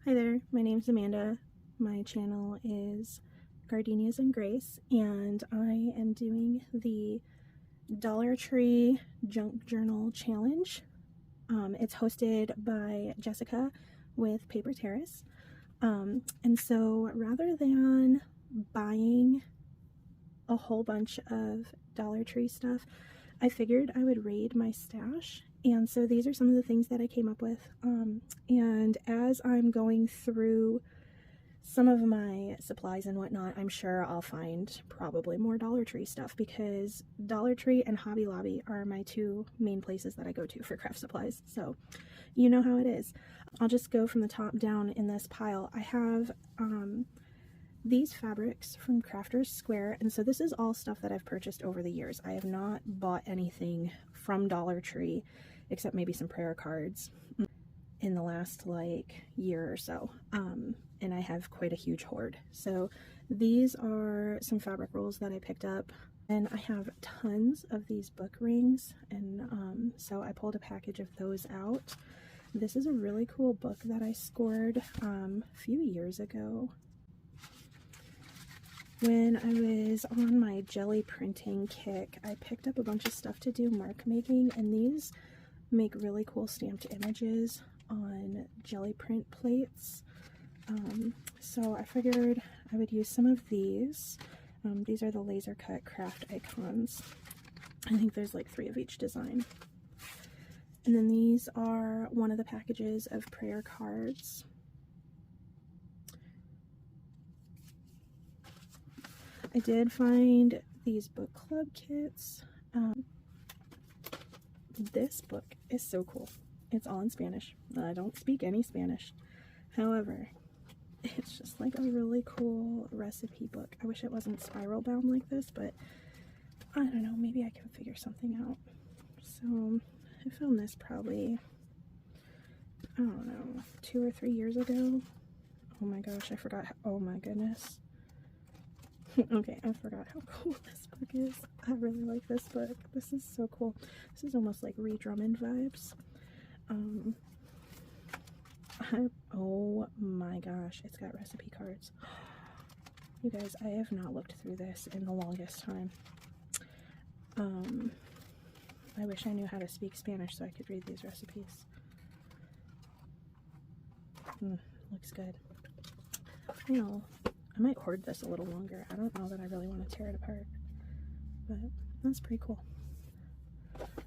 Hi there, my name's Amanda. My channel is Gardenias and Grace, and I am doing the Dollar Tree Junk Journal Challenge. It's hosted by Jessica with Paper Terrace. And so rather than buying a whole bunch of Dollar Tree stuff, I figured I would raid my stash. And so these are some of the things that I came up with. And as I'm going through some of my supplies and whatnot, I'm sure I'll find probably more Dollar Tree stuff, because Dollar Tree and Hobby Lobby are my two main places that I go to for craft supplies. So you know how it is. I'll just go from the top down in this pile. I have these fabrics from Crafters Square, and so this is all stuff that I've purchased over the years. I have not bought anything from Dollar Tree except maybe some prayer cards in the last like year or so, and I have quite a huge hoard. So these are some fabric rolls that I picked up, and I have tons of these book rings, and so I pulled a package of those out. This is a really cool book that I scored a few years ago when I was on my jelly printing kick. I picked up a bunch of stuff to do mark making, and these make really cool stamped images on jelly print plates. So I figured I would use some of these. These are the laser cut craft icons. I think there's like 3 of each design. And then these are one of the packages of prayer cards. I did find these book club kits. This book is so cool. It's all in Spanish. I don't speak any Spanish. However, it's just like a really cool recipe book. I wish it wasn't spiral bound like this, but I don't know, maybe I can figure something out. So I found this probably, I don't know, 2 or 3 years ago. Oh my gosh, I forgot how, oh my goodness. Okay, I forgot how cool this book is. I really like this book. This is so cool. This is almost like Ree Drummond vibes. Oh my gosh, it's got recipe cards. You guys, I have not looked through this in the longest time. I wish I knew how to speak Spanish so I could read these recipes. Looks good. I know. I might hoard this a little longer. I don't know that I really want to tear it apart, but that's pretty cool.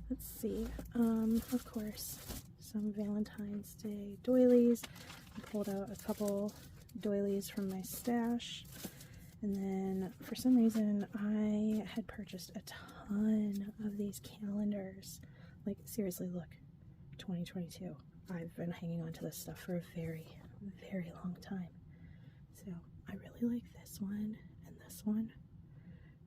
Let's see. Of course, some Valentine's Day doilies. I pulled out a couple doilies from my stash, and then for some reason I had purchased a ton of these calendars. Like, seriously, look, 2022. I've been hanging on to this stuff for a very, very long time. So I really like this one and this one,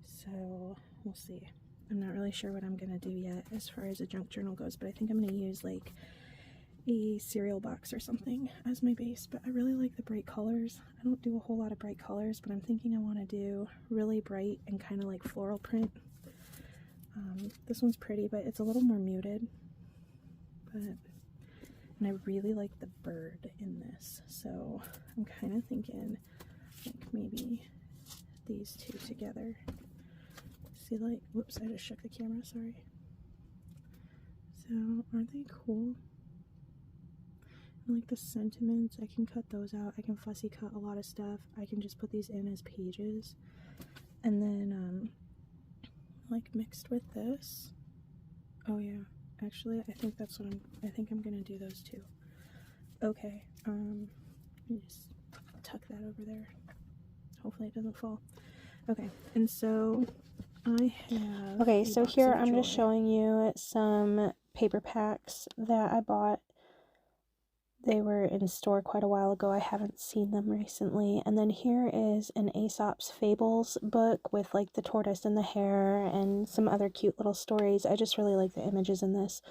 so we'll see. I'm not really sure what I'm gonna do yet as far as a junk journal goes, but I think I'm gonna use like a cereal box or something as my base. But I really like the bright colors. I don't do a whole lot of bright colors, but I'm thinking I want to do really bright and kind of like floral print. This one's pretty, but it's a little more muted. And I really like the bird in this, so I'm kind of thinking like maybe these two together. See, like, whoops, I just shook the camera, sorry. So aren't they cool? I like the sentiments. I can cut those out. I can fussy cut a lot of stuff. I can just put these in as pages, and then like mixed with this. Oh yeah, actually I think that's what I think I'm gonna do those two. Okay, let me just tuck that over there. Hopefully it doesn't fall. Okay, and so I have... Okay, so here I'm just showing you some paper packs that I bought. They were in store quite a while ago. I haven't seen them recently. And then here is an Aesop's Fables book with like the tortoise and the hare and some other cute little stories. I just really like the images in this.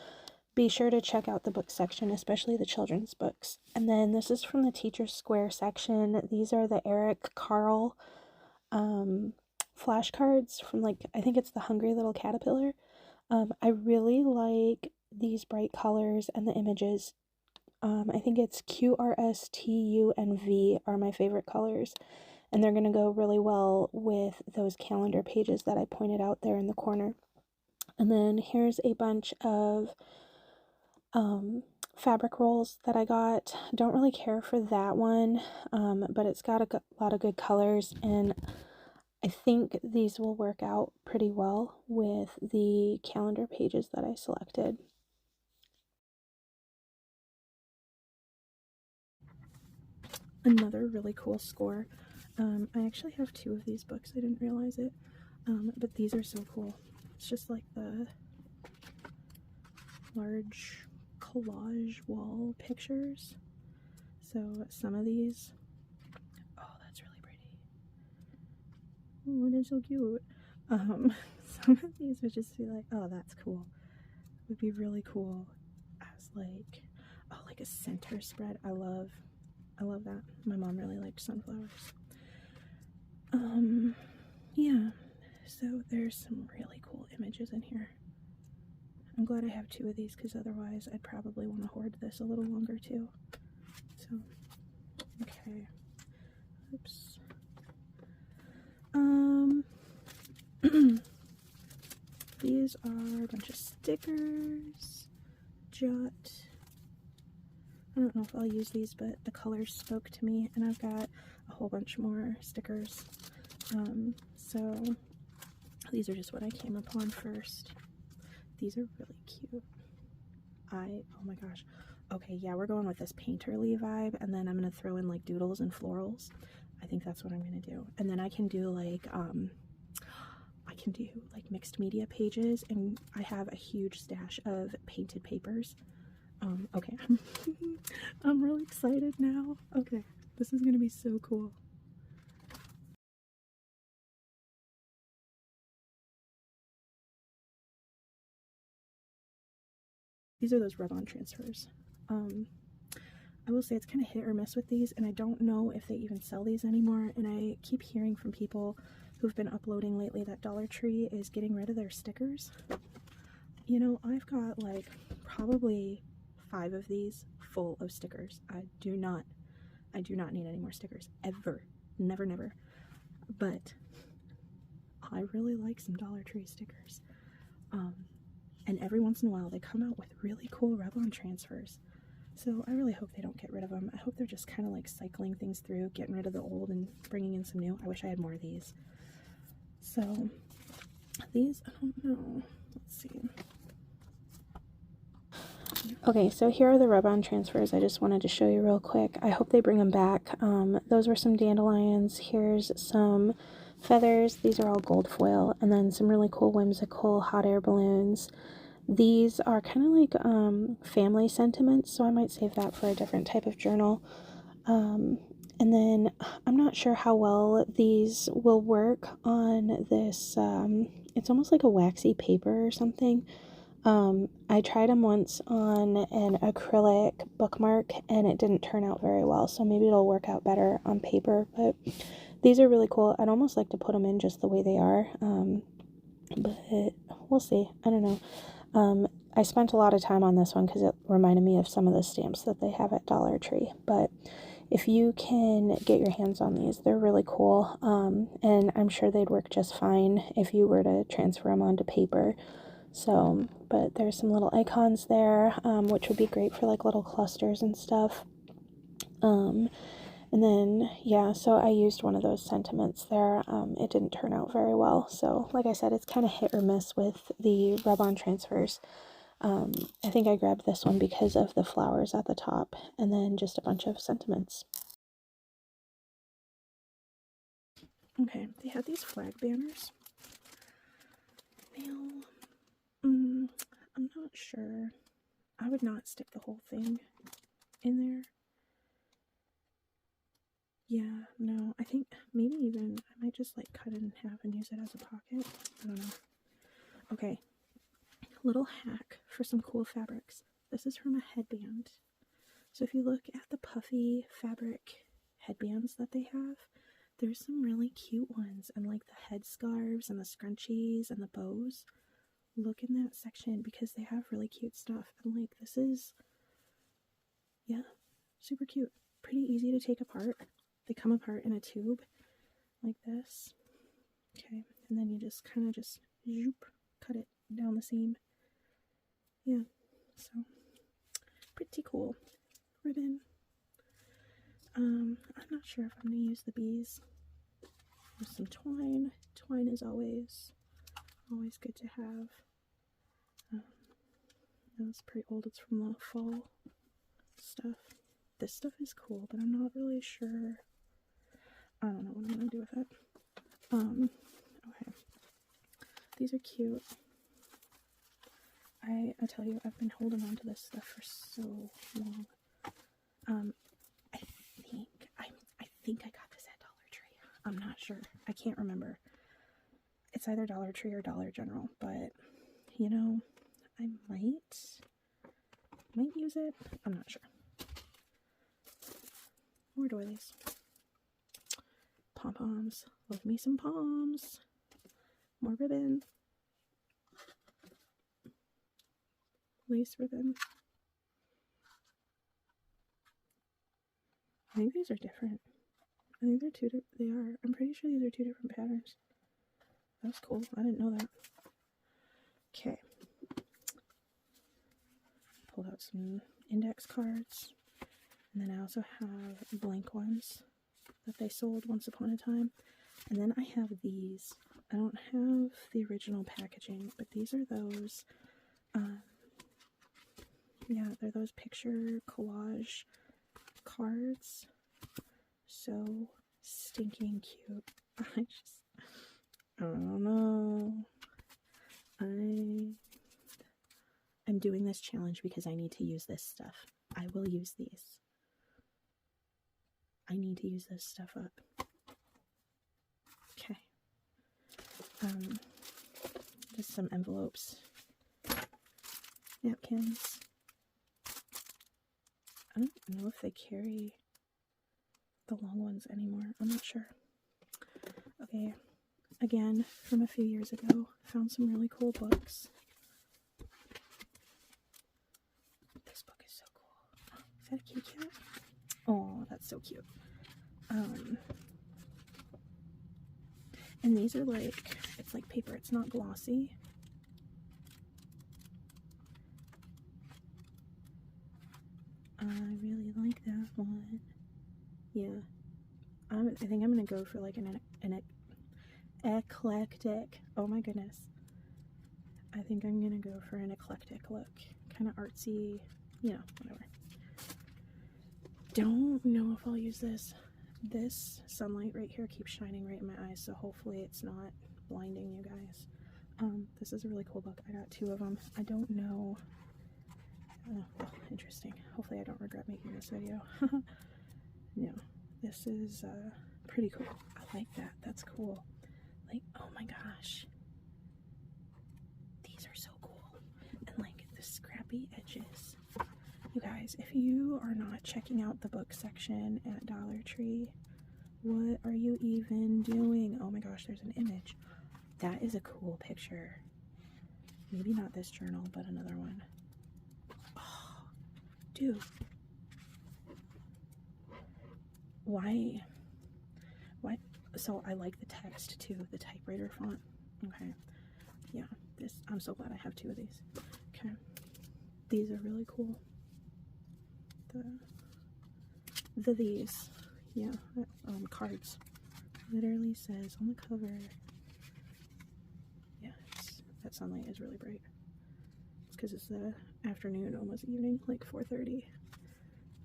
Be sure to check out the book section, especially the children's books. And then this is from the Teacher's Square section. These are the Eric Carle flashcards from, like, I think it's the Hungry Little Caterpillar. I really like these bright colors and the images. I think it's QRS, TU, and V are my favorite colors. And they're going to go really well with those calendar pages that I pointed out there in the corner. And then here's a bunch of fabric rolls that I got. Don't really care for that one, but it's got a lot of good colors, and I think these will work out pretty well with the calendar pages that I selected. Another really cool score. I actually have 2 of these books. I didn't realize it, but these are so cool. It's just like the large collage wall pictures. So some of these, oh, that's really pretty. Oh, it is so cute. Some of these would just be like, oh, that's cool. It would be really cool as like, oh, like a center spread. I love that. My mom really liked sunflowers. Yeah, so there's some really cool images in here. I'm glad I have 2 of these, because otherwise I'd probably want to hoard this a little longer too. So, okay. Oops. These are a bunch of stickers. Jot. I don't know if I'll use these, but the colors spoke to me, and I've got a whole bunch more stickers. So these are just what I came upon first. These are really cute. Oh my gosh. Okay, yeah, we're going with this painterly vibe, and then I'm gonna throw in like doodles and florals. I think that's what I'm gonna do. And then I can do like mixed media pages, and I have a huge stash of painted papers. Okay. I'm really excited now. Okay, this is gonna be so cool. These are those rub-on transfers. I will say it's kind of hit or miss with these, and I don't know if they even sell these anymore, and I keep hearing from people who've been uploading lately that Dollar Tree is getting rid of their stickers. You know, I've got like probably 5 of these full of stickers. I do not need any more stickers ever. Never, never. But I really like some Dollar Tree stickers. And every once in a while they come out with really cool rub-on transfers. So I really hope they don't get rid of them. I hope they're just kind of like cycling things through, getting rid of the old and bringing in some new. I wish I had more of these. So these, I don't know. Let's see. Okay, so here are the rub-on transfers. I just wanted to show you real quick. I hope they bring them back. Those were some dandelions. Here's some feathers. These are all gold foil. And then some really cool whimsical hot air balloons. These are kind of like family sentiments, so I might save that for a different type of journal. And then I'm not sure how well these will work on this. It's almost like a waxy paper or something. I tried them once on an acrylic bookmark, and it didn't turn out very well, so maybe it'll work out better on paper. But these are really cool. I'd almost like to put them in just the way they are, but we'll see. I don't know. I spent a lot of time on this one because it reminded me of some of the stamps that they have at Dollar Tree. But if you can get your hands on these, they're really cool. And I'm sure they'd work just fine if you were to transfer them onto paper. So, but there's some little icons there, which would be great for like little clusters and stuff. And then, yeah, so I used one of those sentiments there. It didn't turn out very well. So, like I said, it's kind of hit or miss with the rub-on transfers. I think I grabbed this one because of the flowers at the top, and then just a bunch of sentiments. Okay, they had these flag banners. Now, I'm not sure. I would not stick the whole thing in there. Yeah, no, I think maybe even I might just like cut it in half and use it as a pocket. I don't know. Okay, little hack for some cool fabrics. This is from a headband. So if you look at the puffy fabric headbands that they have, there's some really cute ones, and like the headscarves and the scrunchies and the bows. Look in that section because they have really cute stuff. And like this is, Yeah, super cute. Pretty easy to take apart. They come apart in a tube like this. Okay, and then you just kind of just zoop, cut it down the seam. Yeah, so pretty cool. Ribbon. I'm not sure if I'm going to use the bees. There's some twine. Twine is always good to have. It's pretty old. It's from the fall stuff. This stuff is cool, but I'm not really sure. I don't know what I'm going to do with it. Okay. These are cute. I tell you, I've been holding on to this stuff for so long. I think I got this at Dollar Tree. I'm not sure. I can't remember. It's either Dollar Tree or Dollar General, but you know, I might use it. I'm not sure. More doilies. Pom-poms. Love me some poms. More ribbon. Lace ribbon. I think these are different. I think they are. I'm pretty sure these are 2 different patterns. That's cool. I didn't know that. Okay. Pulled out some index cards. And then I also have blank ones that they sold once upon a time. And then I have these. I don't have the original packaging, but these are those, yeah, they're those picture collage cards. So stinking cute. I don't know. I'm doing this challenge because I need to use this stuff. I will use these. I need to use this stuff up. Okay. Just some envelopes. Napkins. I don't know if they carry the long ones anymore. I'm not sure. Okay. Again, from a few years ago, found some really cool books. This book is so cool. Is that a kitty cat? Oh, that's so cute. And these are like, it's like paper. It's not glossy. I really like that one. Yeah. I think I'm going to go for like an eclectic. Oh my goodness. I think I'm going to go for an eclectic look. Kind of artsy, you know, whatever. Don't know if I'll use this. This sunlight right here keeps shining right in my eyes, so hopefully it's not blinding you guys. This is a really cool book. I got 2 of them. I don't know. Oh, interesting. Hopefully I don't regret making this video. No, this is pretty cool. I like that. That's cool. Like, oh my gosh. These are so cool. And like the scrappy edges. You guys, if you are not checking out the book section at Dollar Tree, what are you even doing? Oh my gosh, there's an image. That is a cool picture. Maybe not this journal, but another one. Oh, dude. Why? So I like the text too, the typewriter font. Okay. Yeah, I'm so glad I have 2 of these. Okay. These are really cool. These, yeah, cards. Literally says on the cover, yeah, that sunlight is really bright. It's because it's the afternoon, almost evening, like 4:30.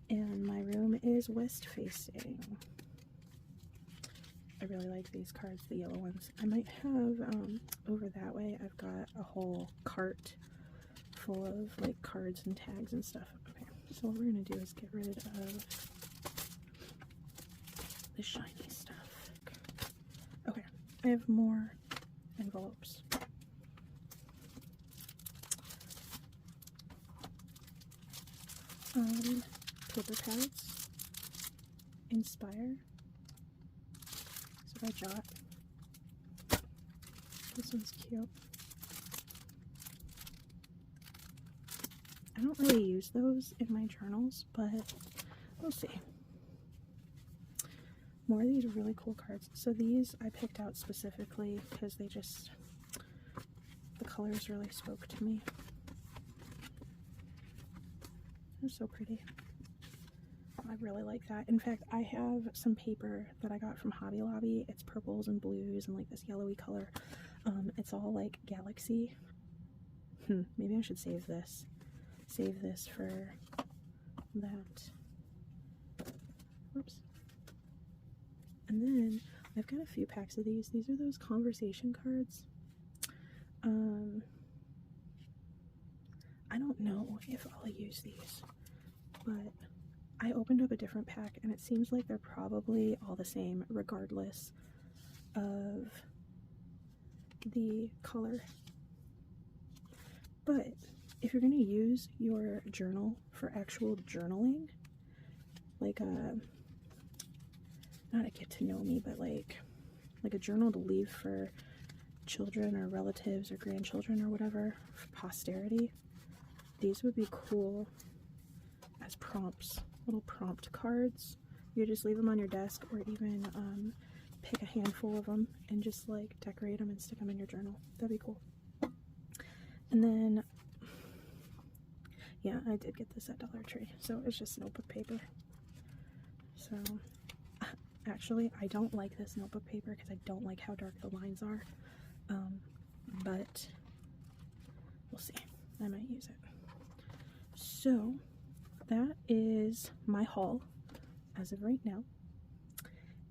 And my room is west facing. I really like these cards, the yellow ones. I might have, over that way, I've got a whole cart full of like cards and tags and stuff. Okay, so what we're gonna do is get rid of the shiny stuff. Okay, I have more envelopes. Paper pads. Inspire. So by Jot. This one's cute. I don't really use those in my journals, but we'll see. More of these really cool cards. So these I picked out specifically because they just, the colors really spoke to me. They're so pretty. I really like that. In fact, I have some paper that I got from Hobby Lobby. It's purples and blues and like this yellowy color. It's all like galaxy. Maybe I should save this. Save this for that. Whoops. And then I've got a few packs of these. These are those conversation cards. I don't know if I'll use these, but I opened up a different pack and it seems like they're probably all the same regardless of the color. But if you're going to use your journal for actual journaling, like not a get to know me, but like a journal to leave for children or relatives or grandchildren or whatever, for posterity, these would be cool as prompts, little prompt cards. You just leave them on your desk, or even pick a handful of them and just like decorate them and stick them in your journal. That'd be cool. And then, yeah, I did get this at Dollar Tree, so it's just notebook paper. So, actually, I don't like this notebook paper because I don't like how dark the lines are, but we'll see. I might use it. So, that is my haul as of right now,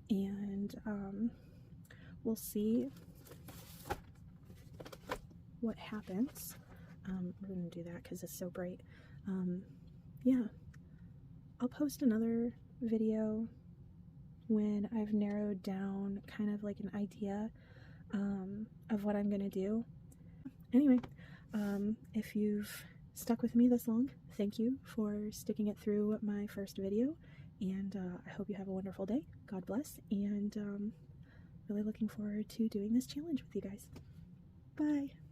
and we'll see what happens. We're gonna do that because it's so bright. Yeah, I'll post another video when I've narrowed down kind of like an idea of what I'm gonna do. Anyway, if you've stuck with me this long, thank you for sticking it through my first video, and I hope you have a wonderful day. God bless, and really looking forward to doing this challenge with you guys. Bye!